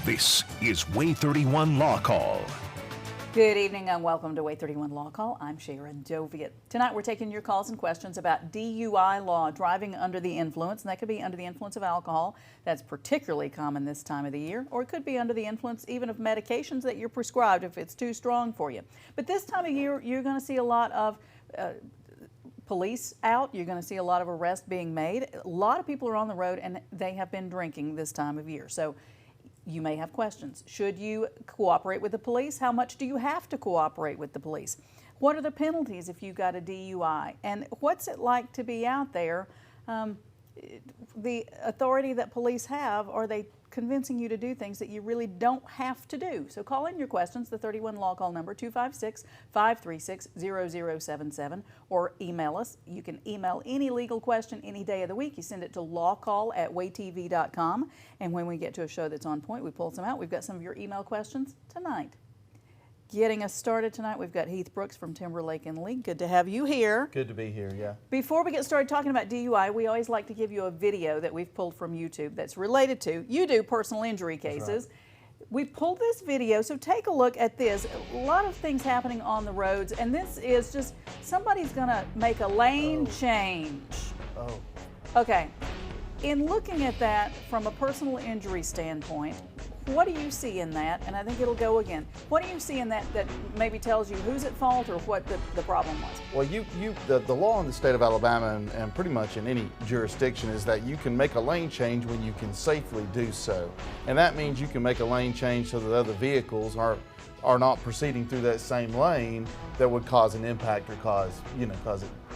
This is WAAY 31 Law Call. Good evening and welcome to WAAY 31 Law Call. I'm Sharon Doviet. Tonight we're taking your calls and questions about DUI law, driving under the influence, and that could be under the influence of alcohol. That's particularly common this time of the year, or it could be under the influence even of medications that you're prescribed if it's too strong for you. But this time of year, you're going to see a lot of police out. You're going to see a lot of arrests being made. A lot of people are on the road and they have been drinking this time of year. So you may have questions. Should you cooperate with the police? How much do you have to cooperate with the police? What are the penalties if you got a DUI? And what's it like to be out there? The authority that police have, are they convincing you to do things that you really don't have to do? So call in your questions, the 31 Law Call number, 256-536-0077, or email us. You can email any legal question any day of the week. You send it to lawcall@waytv.com, and when we get to a show that's on point, we pull some out. We've got some of your email questions tonight. Getting us started tonight, we've got Heath Brooks from Timberlake and Lee. Good to have you here. Good to be here, yeah. Before we get started talking about DUI, we always like to give you a video that we've pulled from YouTube that's related to, you do personal injury cases. Right. We pulled this video, so take a look at this. A lot of things happening on the roads, and this is just, somebody's gonna make a lane change. Oh. Okay, in looking at that from a personal injury standpoint, what do you see in that? And I think it'll go again. What do you see in that that maybe tells you who's at fault or what the problem was? Well, the law in the state of Alabama and pretty much in any jurisdiction is that you can make a lane change when you can safely do so. And that means you can make a lane change so that other vehicles are not proceeding through that same lane that would cause an impact or cause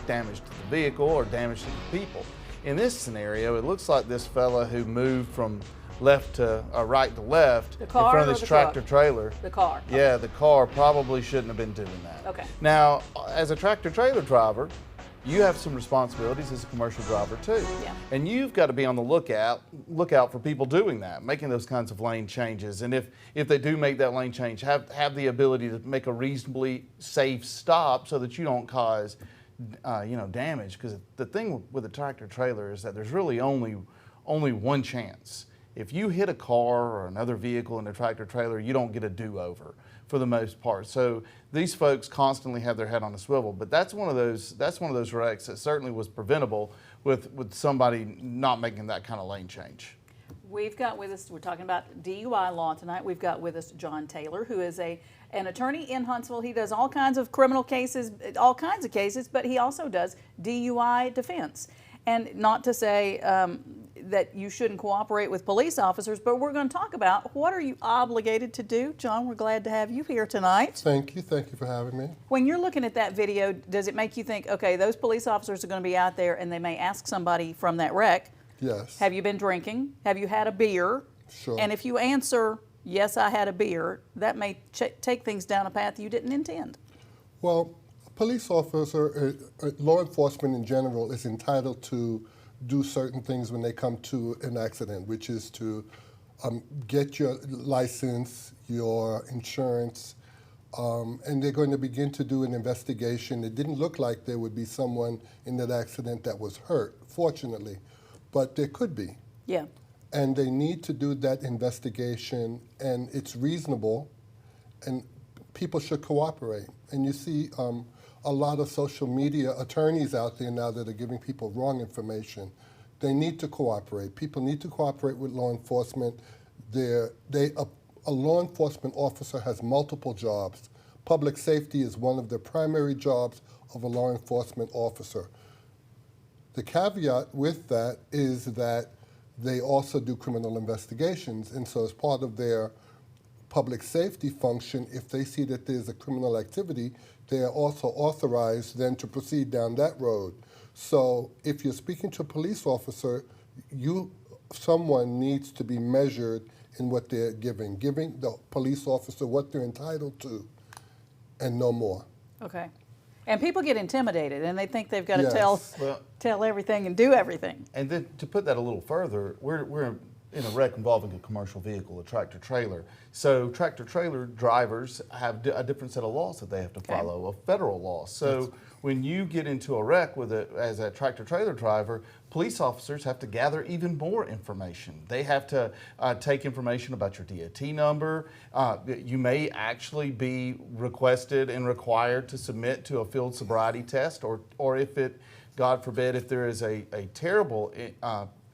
damage to the vehicle or damage to the people. In this scenario, it looks like this fella who moved from left to right to left in front of this tractor trailer. The car. Okay. Yeah, the car probably shouldn't have been doing that. Okay. Now, as a tractor trailer driver, you have some responsibilities as a commercial driver too. Yeah. And you've got to be on the lookout for people doing that, making those kinds of lane changes. And if they do make that lane change, have the ability to make a reasonably safe stop so that you don't cause damage. Because the thing with a tractor trailer is that there's really only one chance. If you hit a car or another vehicle in a tractor trailer, you don't get a do-over for the most part. So these folks constantly have their head on a swivel. But that's one of those wrecks that certainly was preventable with somebody not making that kind of lane change. We've got with us, we're talking about DUI law tonight. We've got with us John Taylor, who is an attorney in Huntsville. He does all kinds of criminal cases, all kinds of cases, but he also does DUI defense. And not to say that you shouldn't cooperate with police officers, but we're going to talk about what are you obligated to do. John, we're glad to have you here tonight. Thank you for having me. When you're looking at that video, does it make you think, okay, those police officers are going to be out there and they may ask somebody from that wreck, yes, have you been drinking? Have you had a beer? Sure. And if you answer, yes, I had a beer, that may take things down a path you didn't intend. Well, a police officer, law enforcement in general, is entitled to do certain things when they come to an accident, which is to get your license, your insurance, and they're going to begin to do an investigation. It didn't look like there would be someone in that accident that was hurt, fortunately, but there could be. Yeah. And they need to do that investigation, and it's reasonable, and people should cooperate. And you see a lot of social media attorneys out there now that are giving people wrong information. They need to cooperate. People need to cooperate with law enforcement. A law enforcement officer has multiple jobs. Public safety is one of the primary jobs of a law enforcement officer. The caveat with that is that they also do criminal investigations, and so as part of their public safety function, if they see that there's a criminal activity, they are also authorized then to proceed down that road. So if you're speaking to a police officer, someone needs to be measured in what they're giving the police officer what they're entitled to, and no more. Okay. And people get intimidated, and they think they've got to Yes. tell everything and do everything. And then to put that a little further, we're in a wreck involving a commercial vehicle, a tractor trailer. So tractor trailer drivers have a different set of laws that they have to follow, a federal law. So when you get into a wreck as a tractor trailer driver, police officers have to gather even more information. They have to take information about your DOT number. You may actually be requested and required to submit to a field sobriety test, or if it, God forbid, if there is a terrible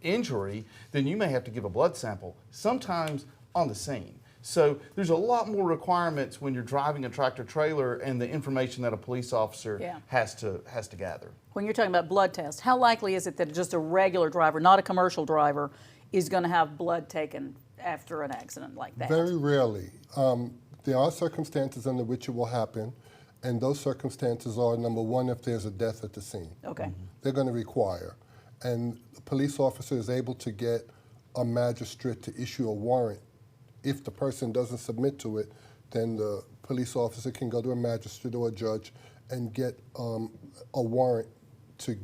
injury, then you may have to give a blood sample, sometimes on the scene. So there's a lot more requirements when you're driving a tractor trailer and the information that a police officer has to gather. When you're talking about blood tests, how likely is it that just a regular driver, not a commercial driver, is going to have blood taken after an accident like that? Very rarely. There are circumstances under which it will happen, and those circumstances are, number one, if there's a death at the scene. Okay. They're going to require. And the police officer is able to get a magistrate to issue a warrant. If the person doesn't submit to it, then the police officer can go to a magistrate or a judge and get a warrant to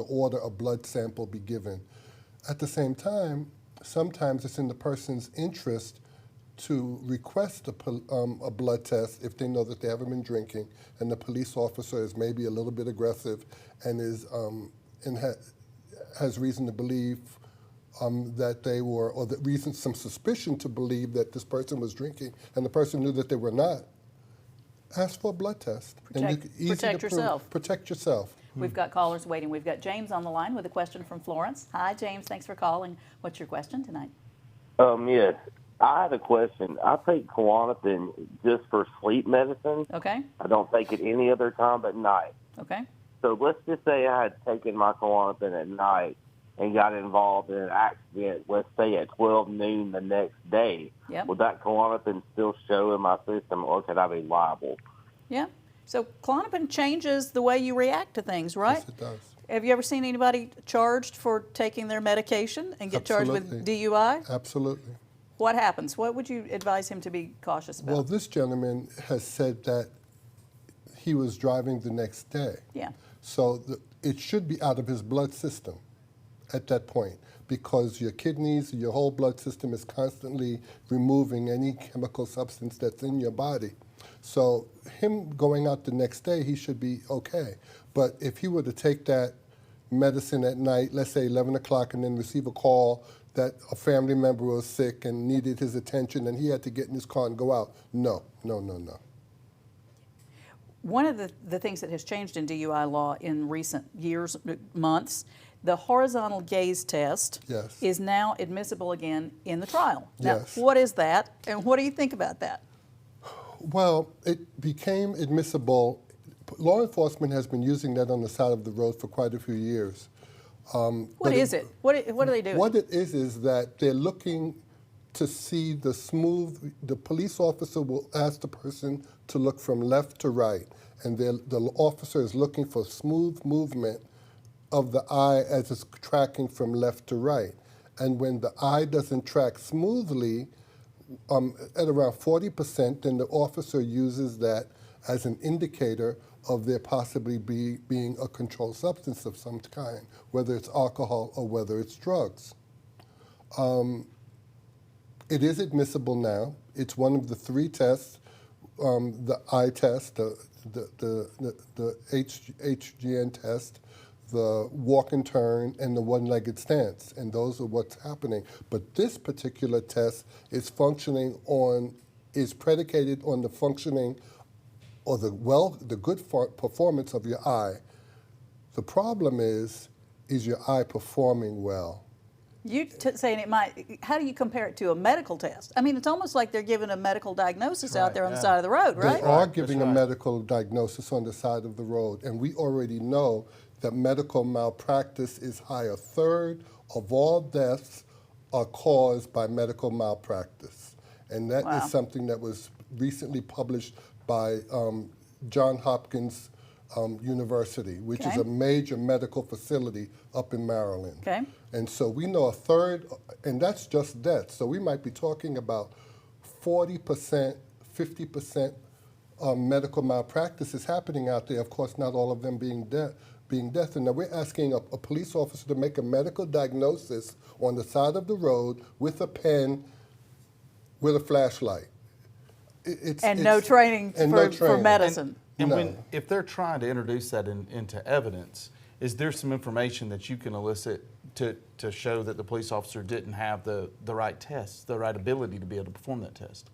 order a blood sample be given. At the same time, sometimes it's in the person's interest to request a blood test if they know that they haven't been drinking, and the police officer is maybe a little bit aggressive and has reason to believe that they were, or some suspicion to believe that this person was drinking, and the person knew that they were not. Ask for a blood test. Protect yourself. Protect yourself. We've got callers waiting. We've got James on the line with a question from Florence. Hi, James. Thanks for calling. What's your question tonight? Yes. I had a question. I take Klonopin just for sleep medicine. Okay. I don't take it any other time but night. Okay. So let's just say I had taken my Klonopin at night and got involved in an accident, let's say at 12 noon the next day. Yep. Would that Klonopin still show in my system, or could I be liable? Yeah. So Klonopin changes the way you react to things, right? Yes, it does. Have you ever seen anybody charged for taking their medication and get charged with DUI? Absolutely. What happens? What would you advise him to be cautious about? Well, this gentleman has said that he was driving the next day. Yeah. So it should be out of his blood system at that point, because your kidneys, your whole blood system is constantly removing any chemical substance that's in your body. So him going out the next day, he should be okay. But if he were to take that medicine at night, let's say 11 o'clock, and then receive a call that a family member was sick and needed his attention, and he had to get in his car and go out, no. One of the things that has changed in DUI law in recent years, months, the horizontal gaze test is now admissible again in the trial. Now, what is that, and what do you think about that? Well, it became admissible. Law enforcement has been using that on the side of the road for quite a few years. What is it? What are they doing? What it is that they're looking to see the police officer will ask the person to look from left to right, and the officer is looking for smooth movement of the eye as it's tracking from left to right. And when the eye doesn't track smoothly, at around 40%, then the officer uses that as an indicator of there possibly being a controlled substance of some kind, whether it's alcohol or whether it's drugs. It is admissible now. It's one of the three tests, the eye test, the HGN test, the walk and turn, and the one-legged stance, and those are what's happening. But this particular test is predicated on the functioning or the good performance of your eye. The problem is your eye performing well? You saying it might, how do you compare it to a medical test? I mean, it's almost like they're giving a medical diagnosis out there on the side of the road, right? They are giving a medical diagnosis on the side of the road, and we already know that medical malpractice is high. A third of all deaths are caused by medical malpractice. And that is something that was recently published by Johns Hopkins University, which is a major medical facility up in Maryland. Okay. And so we know a third, and that's just deaths. So we might be talking about 40%, 50% medical malpractice is happening out there. Of course, not all of them being being death. And now we're asking a police officer to make a medical diagnosis on the side of the road with a pen, with a flashlight. No training for medicine. And No. if they're trying to introduce that into evidence, is there some information that you can elicit to show that the police officer didn't have the right tests, the right ability to be able to perform that test?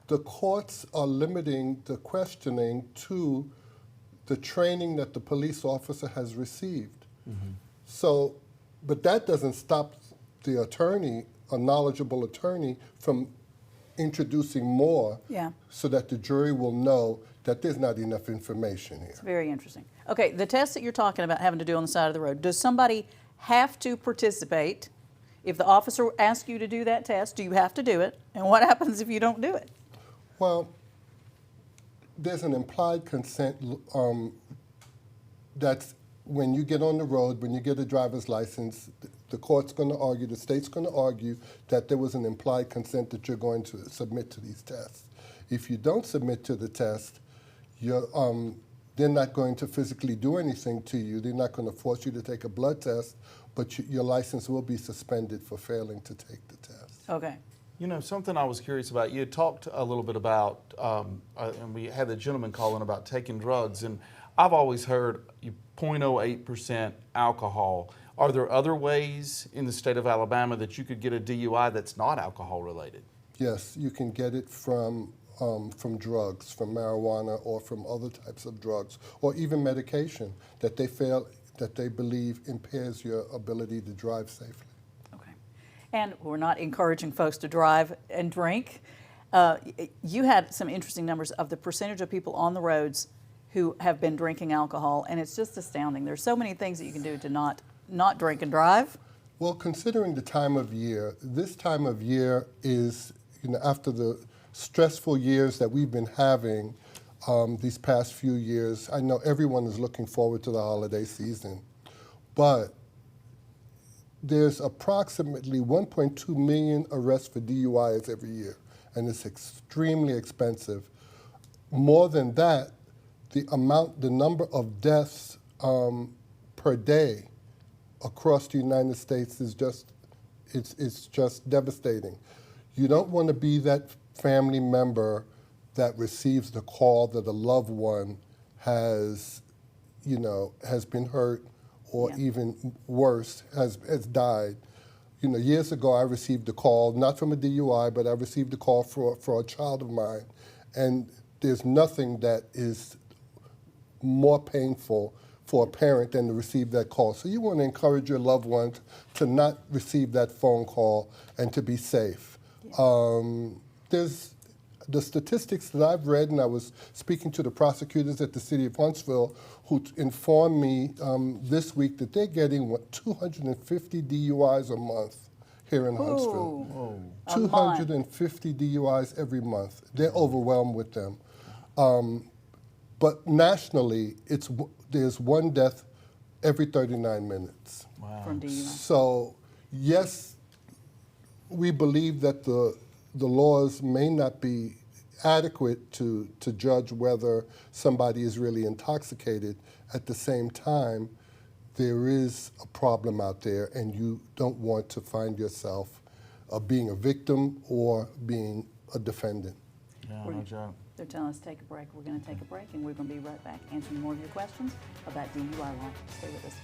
The courts are limiting the questioning to the training that the police officer has received. So, but that doesn't stop the attorney, a knowledgeable attorney, from introducing more so that the jury will know that there's not enough information here. It's very interesting. Okay, the test that you're talking about having to do on the side of the road, does somebody have to participate? If the officer asks you to do that test, do you have to do it? And what happens if you don't do it? Well, there's an implied consent that's when you get on the road, when you get a driver's license, the court's going to argue, the state's going to argue that there was an implied consent that you're going to submit to these tests. If you don't submit to the test, they're not going to physically do anything to you. They're not going to force you to take a blood test, but your license will be suspended for failing to take the test. Okay. You know, something I was curious about, you had talked a little bit about, and we had the gentleman call in about taking drugs, and I've always heard 0.08% alcohol. Are there other ways in the state of Alabama that you could get a DUI that's not alcohol related? Yes, you can get it from drugs, from marijuana, or from other types of drugs, or even medication that they believe impairs your ability to drive safely. Okay. And we're not encouraging folks to drive and drink. You had some interesting numbers of the percentage of people on the roads who have been drinking alcohol, and it's just astounding. There's so many things that you can do to not drink and drive. Well, considering the time of year, this time of year is, after the stressful years that we've been having these past few years, I know everyone is looking forward to the holiday season, but there's approximately 1.2 million arrests for DUIs every year, and it's extremely expensive. More than that, the number of deaths per day across the United States is it's just devastating. You don't want to be that family member that receives the call that a loved one has been hurt, or even worse, has died. Years ago I received a call, not from a DUI, but I received a call for a child of mine, and there's nothing that is more painful for a parent than to receive that call. So you want to encourage your loved ones to not receive that phone call and to be safe. There's the statistics that I've read, and I was speaking to the prosecutors at the city of Huntsville, who informed me this week that they're getting 250 DUIs a month here in Huntsville. Whoa. 250 DUIs every month. They're overwhelmed with them. But nationally, there's one death every 39 minutes. Wow. From DUI. So, yes, we believe that the laws may not be adequate to judge whether somebody is really intoxicated. At the same time, there is a problem out there, and you don't want to find yourself being a victim or being a defendant. Yeah, no joke. They're telling us to take a break. We're going to take a break, and we're going to be right back answering more of your questions about DUI law. Stay with us.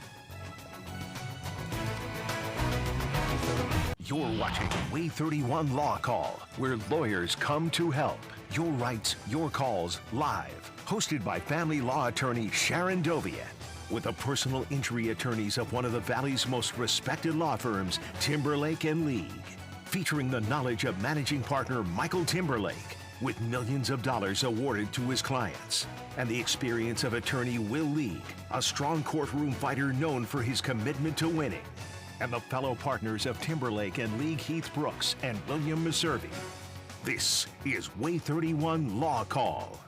You're watching WAAY 31 Law Call, where lawyers come to help. Your rights, your calls, live. Hosted by family law attorney Sharon Doviet, with the personal injury attorneys of one of the Valley's most respected law firms, Timberlake and League. Featuring the knowledge of managing partner Michael Timberlake, with millions of dollars awarded to his clients, and the experience of attorney Will League, a strong courtroom fighter known for his commitment to winning, and the fellow partners of Timberlake and League Heath Brooks and William Meservey. This is WAAY 31 Law Call.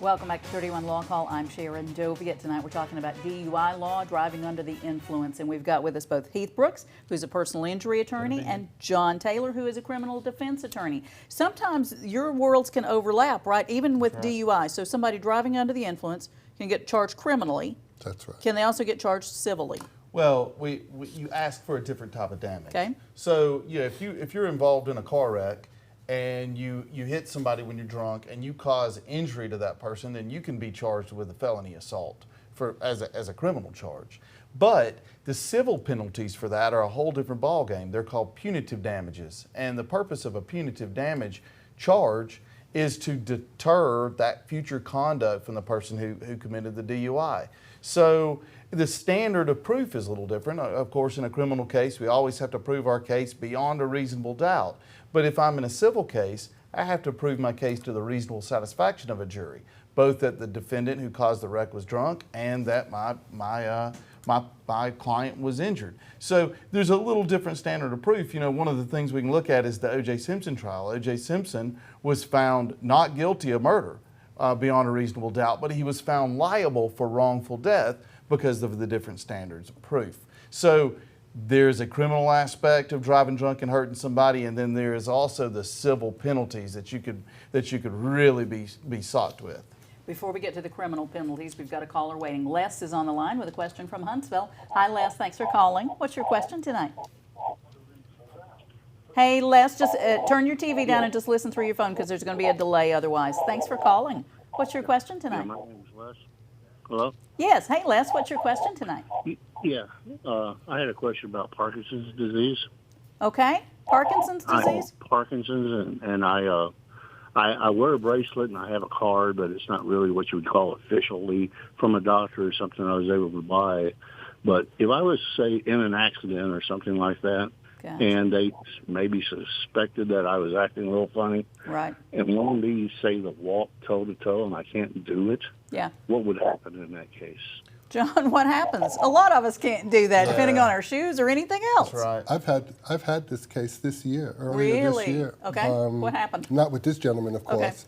Welcome back to 31 Law Call. I'm Sharon Doviet. Tonight we're talking about DUI law, driving under the influence, and we've got with us both Heath Brooks, who's a personal injury attorney, and John Taylor, who is a criminal defense attorney. Sometimes your worlds can overlap, right? Even with DUI. So somebody driving under the influence can get charged criminally, That's right. Can they also get charged civilly? Well, you ask for a different type of damage. Okay. So yeah, if you're involved in a car wreck and you hit somebody when you're drunk and you cause injury to that person, then you can be charged with a felony assault as a criminal charge. But the civil penalties for that are a whole different ballgame. They're called punitive damages, and the purpose of a punitive damage charge is to deter that future conduct from the person who committed the DUI. So the standard of proof is a little different. Of course, in a criminal case, we always have to prove our case beyond a reasonable doubt. But if I'm in a civil case, I have to prove my case to the reasonable satisfaction of a jury, both that the defendant who caused the wreck was drunk and that my client was injured. So there's a little different standard of proof. You know, one of the things we can look at is the O.J. Simpson trial. O.J. Simpson was found not guilty of murder beyond a reasonable doubt, but he was found liable for wrongful death because of the different standards of proof. So there's a criminal aspect of driving drunk and hurting somebody, and then there is also the civil penalties that you could really be socked with. Before we get to the criminal penalties, we've got a caller waiting. Les is on the line with a question from Huntsville. Hi, Les. Thanks for calling. What's your question tonight? Hey, Les, just turn your TV down and just listen through your phone because there's going to be a delay otherwise. Thanks for calling. What's your question tonight? Yeah, my name is Les. Hello? Yes. Hey, Les, what's your question tonight? Yeah, I had a question about Parkinson's disease. Okay. Parkinson's I disease? have Parkinson's, and I wear a bracelet and I have a card, but it's not really what you would call officially from a doctor or something I was able to buy. But if I was, say, in an accident or something like that, Gotcha. and they maybe suspected that I was acting a little funny, Right. and wanted me to say the walk toe-to-toe and I can't do it, Yeah. what would happen in that case? John, what happens? A lot of us can't do that, depending on our shoes or anything else. That's right. I've had this case this year, earlier this year. Okay. What happened? Not with this gentleman, of Okay. course.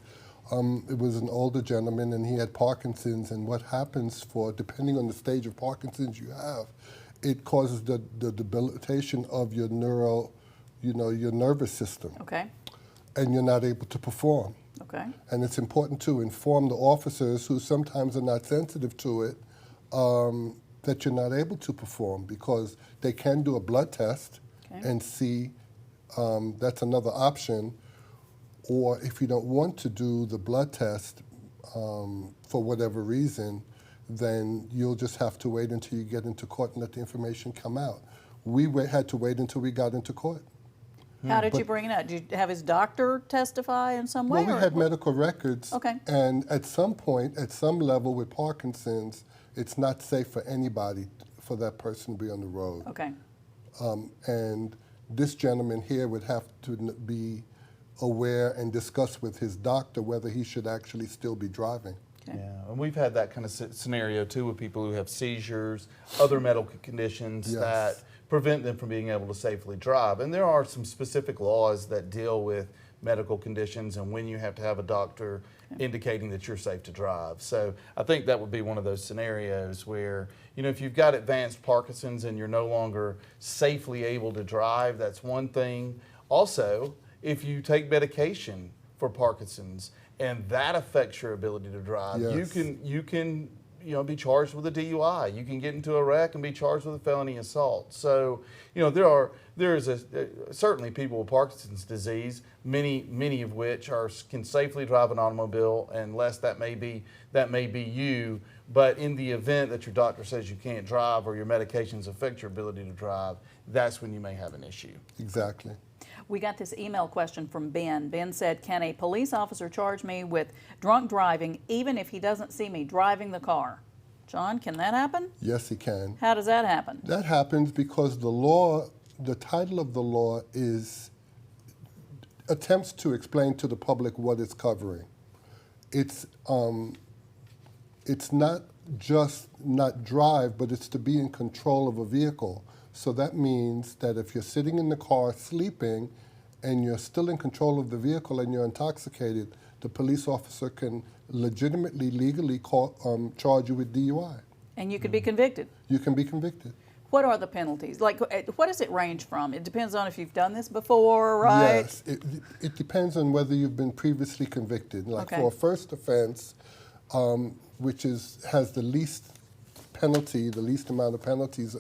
It was an older gentleman, and he had Parkinson's. And what happens depending on the stage of Parkinson's you have, it causes the debilitation of your your nervous system, Okay. and you're not able to perform. Okay. And it's important to inform the officers who sometimes are not sensitive to it that you're not able to perform, because they can do a blood test and see that's another option. Or if you don't want to do the blood test for whatever reason, then you'll just have to wait until you get into court and let the information come out. We had to wait until we got into court. How did you bring it up? Did you have his doctor testify in some way? Well, we had medical records. Okay. And at some point, at some level with Parkinson's, it's not safe for anybody, for that person to be on the road. Okay. And this gentleman here would have to be aware and discuss with his doctor whether he should actually still be driving. Okay. Yeah, and we've had that kind of scenario too with people who have seizures, other medical conditions Yes. that prevent them from being able to safely drive. And there are some specific laws that deal with medical conditions and when you have to have a doctor indicating that you're safe to drive. So I think that would be one of those scenarios where, you know, if you've got advanced Parkinson's and you're no longer safely able to drive, that's one thing. Also, if you take medication for Parkinson's and that affects your ability to drive, Yes. you can be charged with a DUI. You can get into a wreck and be charged with a felony assault. So, there is certainly people with Parkinson's disease, many of which can safely drive an automobile, unless that may be you. But in the event that your doctor says you can't drive or your medications affect your ability to drive, that's when you may have an issue. Exactly. We got this email question from Ben. Ben said, can a police officer charge me with drunk driving even if he doesn't see me driving the car? John, can that happen? Yes, he can. How does that happen? That happens because the title of the law is attempts to explain to the public what it's covering. It's not just not drive, but it's to be in control of a vehicle. So that means that if you're sitting in the car sleeping and you're still in control of the vehicle and you're intoxicated, the police officer can legitimately, legally charge you with DUI. And you could be convicted. You can be convicted. What are the penalties? Like, what does it range from? It depends on if you've done this before, right? Yes, it depends on whether you've been previously convicted. Like Okay. for a first offense, which has the least penalty, the least amount of penalties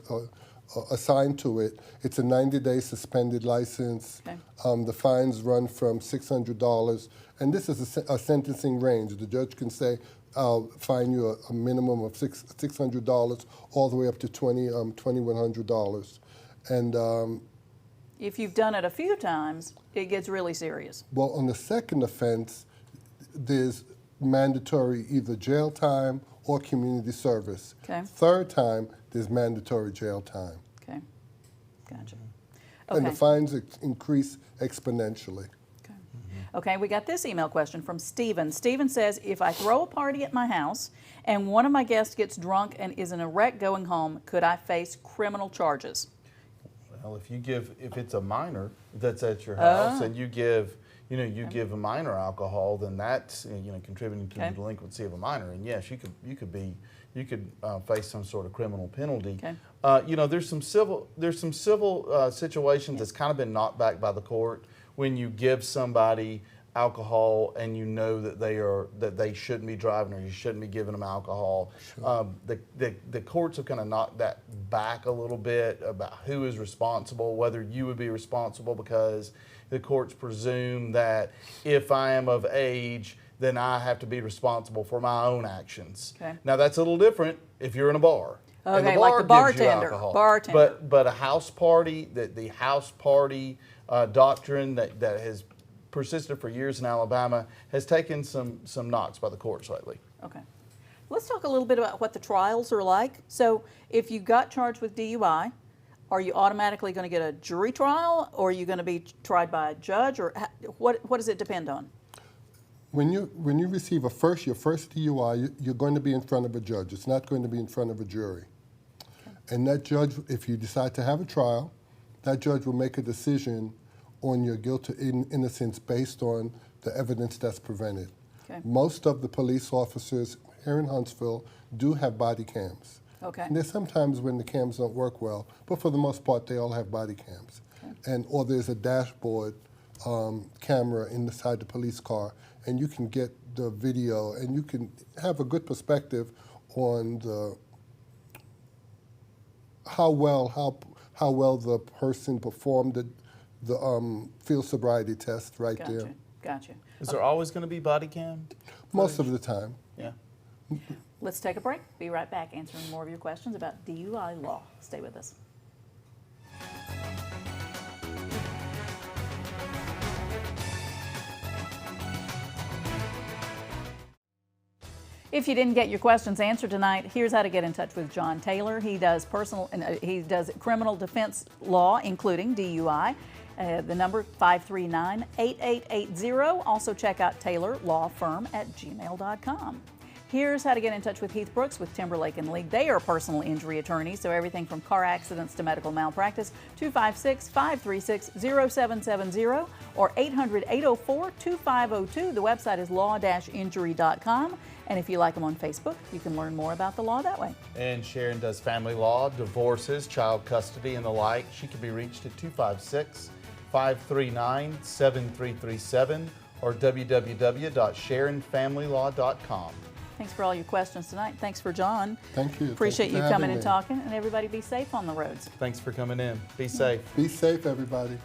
assigned to it. It's a 90-day suspended license. Okay. The fines run from $600, and this is a sentencing range. The judge can say, I'll fine you a minimum of $600 all the way up to $2,100. And if you've done it a few times, it gets really serious. well, on the second offense, there's mandatory either jail time or community service. Okay. Third time, there's mandatory jail time. Okay, gotcha. And the Okay. fines increase exponentially. Okay. Okay, we got this email question from Stephen. Stephen says, if I throw a party at my house and one of my guests gets drunk and is in a wreck going home, could I face criminal charges? Well, if it's a minor that's at your house and you give a minor alcohol, then that's contributing to the delinquency of a minor, and yes, you could face some sort of criminal penalty. Okay. There's some civil situations that's kind of been knocked back by the court when you give somebody alcohol and you know that they shouldn't be driving or you shouldn't be giving them alcohol. Sure. The courts have kind of knocked that back a little bit about who is responsible, whether you would be responsible, because the courts presume that if I am of age, then I have to be responsible for my own actions. Okay. Now that's a little different if you're in a bar. And Okay, the like the bar gives you bartender. alcohol. Bartender. But a house party, the house party doctrine that has persisted for years in Alabama has taken some knocks by the courts lately. Okay. Let's talk a little bit about what the trials are like. So if you got charged with DUI, are you automatically going to get a jury trial, or are you going to be tried by a judge, or what does it depend on? When you receive your first DUI, you're going to be in front of a judge. It's not going to be in front of a jury. Okay. And that judge, if you decide to have a trial, that judge will make a decision on your guilt or innocence based on the evidence that's presented. Okay. Most of the police officers here in Huntsville do have body cams. Okay. And there's sometimes when the cams don't work well, but for the most part, they all have body cams. Okay. Or there's a dashboard camera inside the police car, and you can get the video, and you can have a good perspective on how well the person performed the field sobriety test right there. Gotcha. Is there always going to be body cam? Most of the time. Yeah. Let's take a break. Be right back answering more of your questions about DUI law. Stay with us. If you didn't get your questions answered tonight, here's how to get in touch with John Taylor. He does criminal defense law, including DUI. The number 539-8880. Also check out taylorlawfirm@gmail.com. Here's how to get in touch with Heath Brooks with Timberlake and League. They are personal injury attorneys, so everything from car accidents to medical malpractice. 256-536-0770 or 800-804-2502. The website is law-injury.com. And if you like them on Facebook, you can learn more about the law that way. And Sharon does family law, divorces, child custody, and the like. She can be reached at 256-539-7337 or www.sharonfamilylaw.com. Thanks for all your questions tonight. Thanks for John. Thank you. Appreciate Thank you coming for and having me. talking. And everybody be safe on the roads. Thanks for coming in. Be safe. Be safe, everybody.